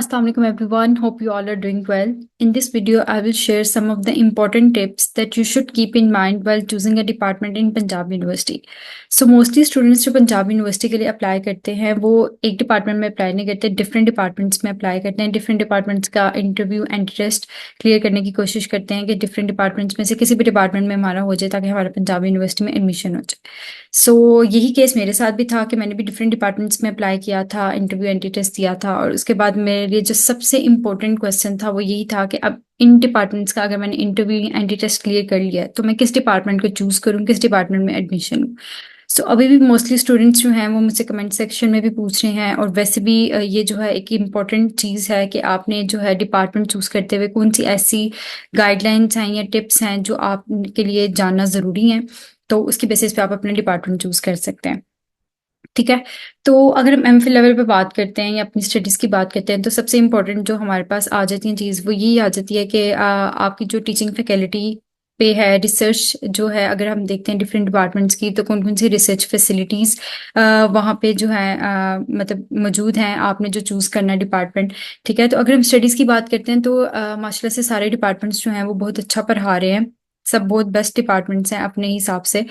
Assalamualaikum everyone. Hope you all are doing well. In this video, I will share some of the important tips that you should keep in mind while choosing a department in Punjab University. So mostly students जो Punjab university के लिए apply करते हैं वो एक department में apply नहीं करते, डिफरेंट डिपार्टमेंट्स में अप्लाई करते हैं। डिफरेंट डिपार्टमेंट्स का इंटरव्यू एंड टेस्ट क्लियर करने की कोशिश करते हैं कि डिफरेंट डिपार्टमेंट्स में से किसी भी डिपार्टमेंट में हमारा हो जाए ताकि हमारा पंजाब यूनिवर्सिटी में एडमिशन हो जाए। सो यही केस मेरे साथ भी था कि मैंने भी डिफरेंट डिपार्टमेंट्स में अप्लाई किया था, इंटरव्यू एंट्री टेस्ट दिया था और उसके बाद मेरे लिए जो सबसे इम्पोर्टेंट क्वेश्चन था वो यही था कि अब इन डिपार्टमेंट्स का अगर मैंने इंटरव्यू एंट्री टेस्ट क्लियर कर लिया है तो मैं किस डिपार्टमेंट को चूज़ करूँ, किस डिपार्टमेंट में एडमिशन लूँ। सो अभी भी मोस्टली स्टूडेंट्स जो हैं वो मुझसे कमेंट सेक्शन में भी पूछ रहे हैं और वैसे भी ये जो है एक इम्पॉर्टेंट चीज़ है कि आपने जो है डिपार्टमेंट चूज़ करते हुए कौन सी ऐसी गाइडलाइंस हैं या टिप्स हैं जो आपके लिए जानना ज़रूरी हैं, तो उसकी बेसिस पे आप अपना डिपार्टमेंट चूज़ कर सकते हैं। ठीक है, तो अगर हम एमफिल लेवल पे बात करते हैं या अपनी स्टडीज़ की बात करते हैं तो सबसे इम्पोर्टेंट जो हमारे पास आ जाती है चीज़ वो यही आ जाती है कि आपकी जो टीचिंग फैकल्टी पे है, रिसर्च जो है, अगर हम देखते हैं डिफरेंट डिपार्टमेंट्स की तो कौन कौन सी रिसर्च फैसिलिटीज़ वहाँ पे जो है मतलब मौजूद हैं, आपने जो चूज़ करना है डिपार्टमेंट। ठीक है, तो अगर हम स्टडीज़ की बात करते हैं तो माशाल्लाह से सारे डिपार्टमेंट्स जो हैं वो बहुत अच्छा पढ़ा रहे हैं, सब बहुत बेस्ट डिपार्टमेंट्स हैं अपने हिसाब से।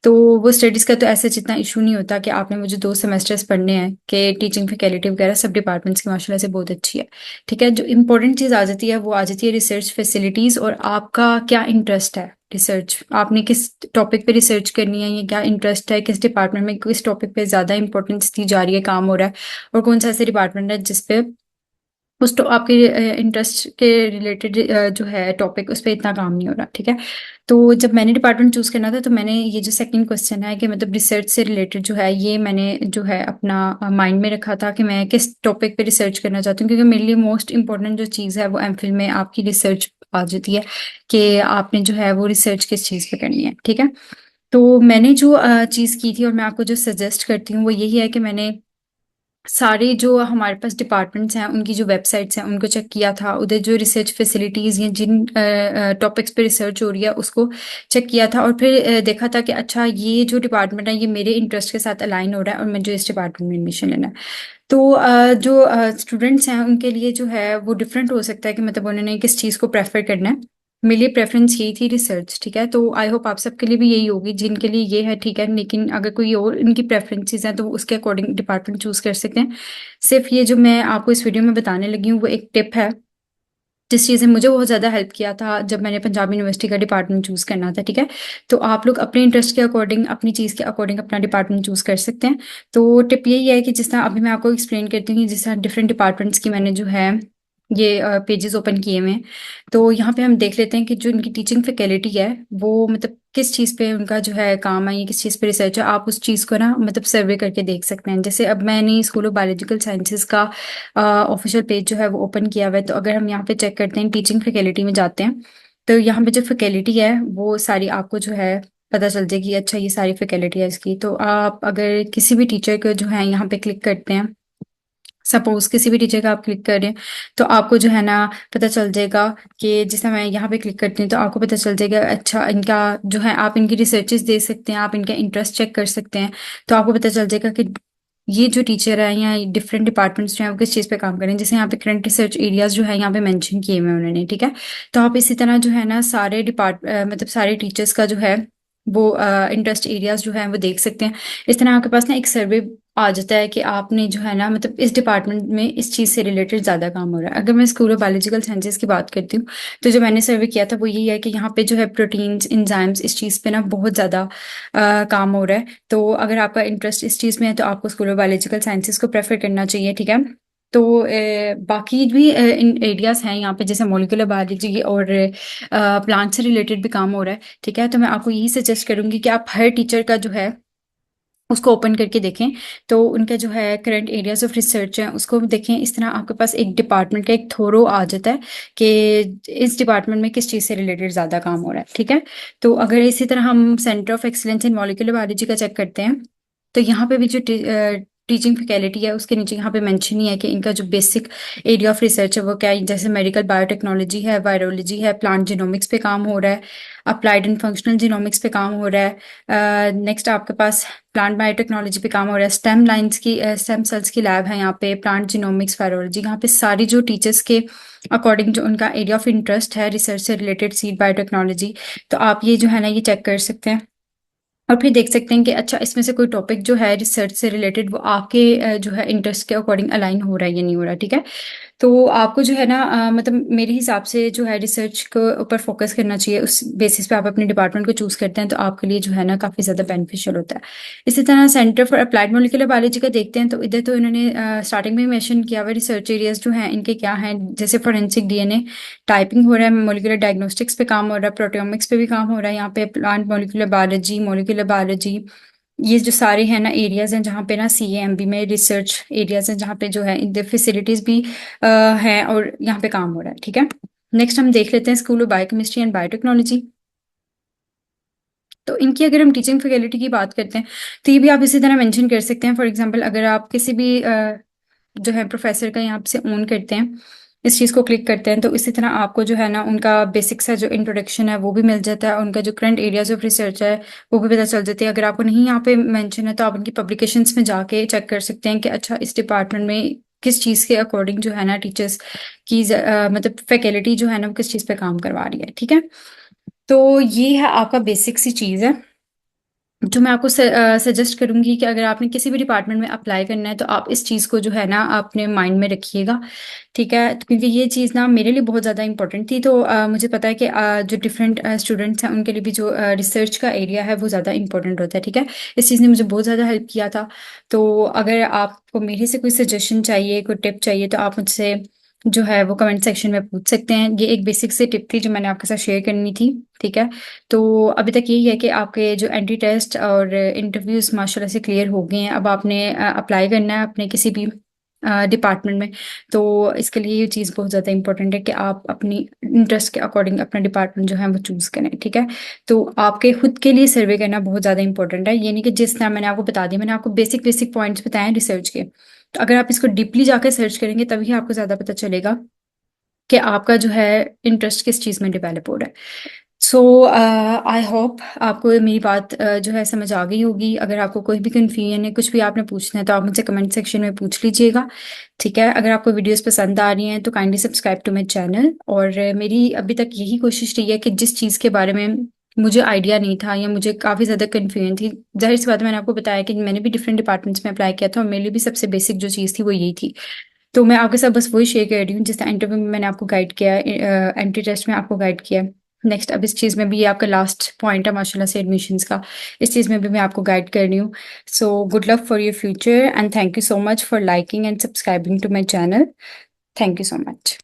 तो वो स्टडीज़ का तो ऐसे जितना इशू नहीं होता कि आपने मुझे 2 सेमेस्टर्स पढ़ने हैं कि टीचिंग फैकल्टी वगैरह सब डिपार्टमेंट्स की माशाल्लाह से बहुत अच्छी है। ठीक है, जो इम्पोर्टेंट चीज़ आ जाती है वो आ जाती है रिसर्च फैसिलिटीज़ और आपका क्या इंटरेस्ट है। रिसर्च आपने किस टॉपिक पे रिसर्च करनी है, ये क्या इंटरेस्ट है, किस डिपार्टमेंट में किस टॉपिक पे ज़्यादा इंपॉर्टेंस दी जा रही है, काम हो रहा है और कौन सा ऐसे डिपार्टमेंट है जिस पे उस तो आपके इंटरेस्ट के रिलेटेड जो है टॉपिक उस पर इतना काम नहीं हो रहा। ठीक है, तो जब मैंने डिपार्टमेंट चूज़ करना था तो मैंने ये जो सेकंड क्वेश्चन है कि मतलब रिसर्च से रिलेटेड जो है ये मैंने जो है अपना माइंड में रखा था कि मैं किस टॉपिक पे रिसर्च करना चाहती हूँ, क्योंकि मेरे लिए मोस्ट इंपॉर्टेंट जो चीज़ है वो एमफिल में आपकी रिसर्च आ जाती है कि आपने जो है वो रिसर्च किस चीज़ पे करनी है। ठीक है, तो मैंने जो चीज़ की थी और मैं आपको जो सजेस्ट करती हूँ वो यही है कि मैंने सारे जो हमारे पास डिपार्टमेंट्स हैं उनकी जो वेबसाइट्स हैं उनको चेक किया था, उधर जो रिसर्च फैसिलिटीज़ या जिन टॉपिक्स पे रिसर्च हो रही है उसको चेक किया था और फिर देखा था कि अच्छा ये जो डिपार्टमेंट है ये मेरे इंटरेस्ट के साथ अलाइन हो रहा है और मुझे इस डिपार्टमेंट में एडमिशन लेना है। तो जो स्टूडेंट्स हैं उनके लिए जो है वो डिफरेंट हो सकता है कि मतलब उन्होंने किस चीज़ को प्रेफर करना है। मेरे लिए प्रेफरेंस यही थी रिसर्च। ठीक है, तो आई होप आप सबके लिए भी यही होगी जिनके लिए ये है। ठीक है, लेकिन अगर कोई और इनकी प्रेफरेंसेस हैं तो वो उसके अकॉर्डिंग डिपार्टमेंट चूज़ कर सकते हैं। सिर्फ ये जो मैं आपको इस वीडियो में बताने लगी हूँ वो एक टिप है जिस चीज़ ने मुझे बहुत ज़्यादा हेल्प किया था जब मैंने पंजाब यूनिवर्सिटी का डिपार्टमेंट चूज़ करना था। ठीक है, तो आप लोग अपने इंटरेस्ट के अकॉर्डिंग अपनी चीज़ के अकॉर्डिंग अपना डिपार्टमेंट चूज़ कर सकते हैं। तो टिप यही है कि जिस तरह अभी मैं आपको एक्सप्लेन करती हूँ, जिस तरह डिफरेंट डिपार्टमेंट्स की मैंने जो है ये पेजेस ओपन किए हुए हैं, तो यहाँ पे हम देख लेते हैं कि जो इनकी टीचिंग फैकल्टी है वो मतलब किस चीज़ पे उनका जो है काम है, ये किस चीज़ पे रिसर्च है, आप उस चीज़ को ना मतलब सर्वे करके देख सकते हैं। जैसे अब मैंने स्कूल ऑफ बायोलॉजिकल साइंसेज का ऑफिशियल पेज जो है वो ओपन किया हुआ है, तो अगर हम यहाँ पे चेक करते हैं टीचिंग फैकल्टी में जाते हैं तो यहाँ पे जो फैकल्टी है वो सारी आपको जो है पता चल जाएगी। अच्छा, ये सारी फैकल्टी है इसकी, तो आप अगर किसी भी टीचर को जो है यहाँ पे क्लिक करते हैं, सपोज किसी भी टीचर का आप क्लिक करें तो आपको जो है ना पता चल जाएगा कि जिस समय यहाँ पे क्लिक करते हैं तो आपको पता चल जाएगा अच्छा इनका जो है आप इनकी रिसर्चेस दे सकते हैं, आप इनका इंटरेस्ट चेक कर सकते हैं। तो आपको पता चल जाएगा कि ये जो टीचर है या डिफरेंट डिपार्टमेंट्स जो है वो किस चीज़ पे काम करें। जैसे यहाँ पे करंट रिसर्च एरियाज जो है यहाँ पे मेंशन किए हुए हैं उन्होंने। ठीक है, तो आप इसी तरह जो है ना सारे मतलब सारे टीचर्स का जो है वो इंटरेस्ट एरियाज जो है वो देख सकते हैं। इस तरह आपके पास ना एक सर्वे आ जाता है कि आपने जो है ना मतलब इस डिपार्टमेंट में इस चीज़ से रिलेटेड ज़्यादा काम हो रहा है। अगर मैं स्कूल ऑफ बायोलॉजिकल साइंसेज की बात करती हूँ तो जो मैंने सर्वे किया था वो यही है कि यहाँ पे जो है प्रोटीन्स, एंजाइम्स, इस चीज़ पे ना बहुत ज़्यादा काम हो रहा है। तो अगर आपका इंटरेस्ट इस चीज़ में है तो आपको स्कूल ऑफ बायोलॉजिकल साइंसेज को प्रेफर करना चाहिए। ठीक है, तो बाकी भी इन एरियाज़ हैं यहाँ पे जैसे मोलिकुलर बायोलॉजी और प्लांट से रिलेटेड भी काम हो रहा है। ठीक है, तो मैं आपको यही सजेस्ट करूँगी कि आप हर टीचर का जो है उसको ओपन करके देखें, तो उनका जो है करंट एरियाज ऑफ रिसर्च है उसको भी देखें। इस तरह आपके पास एक डिपार्टमेंट का एक थोरो आ जाता है कि इस डिपार्टमेंट में किस चीज़ से रिलेटेड ज़्यादा काम हो रहा है। ठीक है, तो अगर इसी तरह हम centre of excellence in molecular biology का चेक करते हैं तो यहाँ पे भी जो टीचिंग फैकल्टी है उसके नीचे यहाँ पे मेंशन ही है कि इनका जो बेसिक एरिया ऑफ रिसर्च है वो क्या है, जैसे मेडिकल बायोटेक्नोलॉजी है, वायरोलॉजी है, प्लांट जीनोमिक्स पे काम हो रहा है, अप्लाइड एंड फंक्शनल जीनोमिक्स पे काम हो रहा है। नेक्स्ट आपके पास प्लांट बायोटेक्नोलॉजी पे काम हो रहा है, स्टेम लाइन्स की स्टेम सेल्स की लैब है यहाँ पे, प्लांट जीनोमिक्स, वायरोलॉजी, यहाँ पे सारी जो टीचर्स के अकॉर्डिंग जो उनका एरिया ऑफ इंटरेस्ट है रिसर्च से रिलेटेड, सीड बायोटेक्नोलॉजी, तो आप ये जो है ना ये चेक कर सकते हैं और फिर देख सकते हैं कि अच्छा इसमें से कोई टॉपिक जो है रिसर्च से रिलेटेड वो आपके जो है इंटरेस्ट के अकॉर्डिंग अलाइन हो रहा है या नहीं हो रहा, ठीक है। तो आपको जो है ना मतलब मेरे हिसाब से जो है रिसर्च के ऊपर फोकस करना चाहिए, उस बेसिस पे आप अपने डिपार्टमेंट को चूज करते हैं तो आपके लिए जो है ना काफ़ी ज़्यादा बेनिफिशियल होता है। इसी तरह centre for applied molecular biology का देखते हैं तो इधर तो इन्होंने स्टार्टिंग में मेंशन किया हुआ रिसर्च एरियाज जो हैं इनके क्या हैं, जैसे फोरेंसिक डीएनए टाइपिंग हो रहा है, मोलिकुलर डायग्नोस्टिक्स पे काम हो रहा है, प्रोटियोमिक्स पे भी काम हो रहा है, यहाँ पे प्लांट मोलिकुलर बायोलॉजी, ये जो सारे हैं ना एरियाज हैं जहाँ पे ना सीएएमबी में रिसर्च एरियाज हैं जहाँ पे जो है इनके फैसिलिटीज भी हैं और यहाँ पे काम हो रहा है, ठीक है। नेक्स्ट हम देख लेते हैं school of biochemistry and biotechnology. तो इनकी अगर हम टीचिंग फैकल्टी की बात करते हैं तो ये भी आप इसी तरह मेंशन कर सकते हैं। फॉर एग्जांपल अगर आप किसी भी जो है प्रोफेसर का यहाँ से ओन करते हैं, इस चीज़ को क्लिक करते हैं, तो इसी तरह आपको जो है ना उनका बेसिक सा जो इंट्रोडक्शन है वो भी मिल जाता है, उनका जो करंट एरियाज ऑफ रिसर्च है वो भी पता चल जाती है। अगर आपको नहीं यहाँ पे मेंशन है तो आप उनकी पब्लिकेशंस में जाके चेक कर सकते हैं कि अच्छा इस डिपार्टमेंट में किस चीज़ के अकॉर्डिंग जो है ना टीचर्स की मतलब फैकल्टी जो है ना वो किस चीज़ पे काम करवा रही है, ठीक है। तो ये है आपका बेसिक सी चीज़ है जो मैं आपको सजेस्ट करूंगी कि अगर आपने किसी भी डिपार्टमेंट में अप्लाई करना है तो आप इस चीज़ को जो है ना अपने माइंड में रखिएगा, ठीक है। तो क्योंकि ये चीज़ ना मेरे लिए बहुत ज़्यादा इंपॉर्टेंट थी, तो मुझे पता है कि जो डिफरेंट स्टूडेंट्स हैं उनके लिए भी जो रिसर्च का एरिया है वो ज़्यादा इंपॉर्टेंट होता है, ठीक है। इस चीज़ ने मुझे बहुत ज़्यादा हेल्प किया था। तो अगर आपको मेरे से कोई सजेशन चाहिए, कोई टिप चाहिए, तो आप मुझसे जो है वो कमेंट सेक्शन में पूछ सकते हैं। ये एक बेसिक सी टिप थी जो मैंने आपके साथ शेयर करनी थी, ठीक है। तो अभी तक यही है कि आपके जो एंट्री टेस्ट और इंटरव्यूज़ माशाल्लाह से क्लियर हो गए हैं। अब आपने अप्लाई करना है अपने किसी भी डिपार्टमेंट में, तो इसके लिए ये चीज़ बहुत ज़्यादा इंपॉर्टेंट है कि आप अपनी इंटरेस्ट के अकॉर्डिंग अपना डिपार्टमेंट जो है वो चूज़ करें, ठीक है। तो आपके खुद के लिए सर्वे करना बहुत ज़्यादा इंपॉर्टेंट है, ये नहीं कि जिस तरह मैंने आपको बता दिया, मैंने आपको बेसिक बेसिक पॉइंट्स बताए हैं रिसर्च के, तो अगर आप इसको डीपली जाकर सर्च करेंगे तभी आपको ज़्यादा पता चलेगा कि आपका जो है इंटरेस्ट किस चीज़ में डेवलप हो रहा है। सो आई होप आपको मेरी बात जो है समझ आ गई होगी। अगर आपको कोई भी कन्फ्यूजन है, कुछ भी आपने पूछना है, तो आप मुझसे कमेंट सेक्शन में पूछ लीजिएगा, ठीक है। अगर आपको वीडियोस पसंद आ रही हैं तो kindly subscribe to my channel. और मेरी अभी तक यही कोशिश रही है कि जिस चीज़ के बारे में मुझे आइडिया नहीं था या मुझे काफ़ी ज़्यादा कन्फ्यूजन थी, जाहिर सी बात है मैंने आपको बताया कि मैंने भी डिफरेंट डिपार्टमेंट्स में अप्लाई किया था और मेरे लिए भी सबसे बेसिक जो चीज़ थी वो यही थी। तो मैं आपके साथ बस वही शेयर कर रही हूँ जिस इंटरव्यू में मैंने आपको गाइड किया है, एंट्री टेस्ट में आपको गाइड किया है। नेक्स्ट अब इस चीज़ में भी ये आपका लास्ट पॉइंट है माशाल्लाह से एडमिशन्स का, इस चीज़ में भी मैं आपको गाइड कर रही हूँ। So good luck for your future and thank you so much for liking and subscribing to my channel. Thank you so much.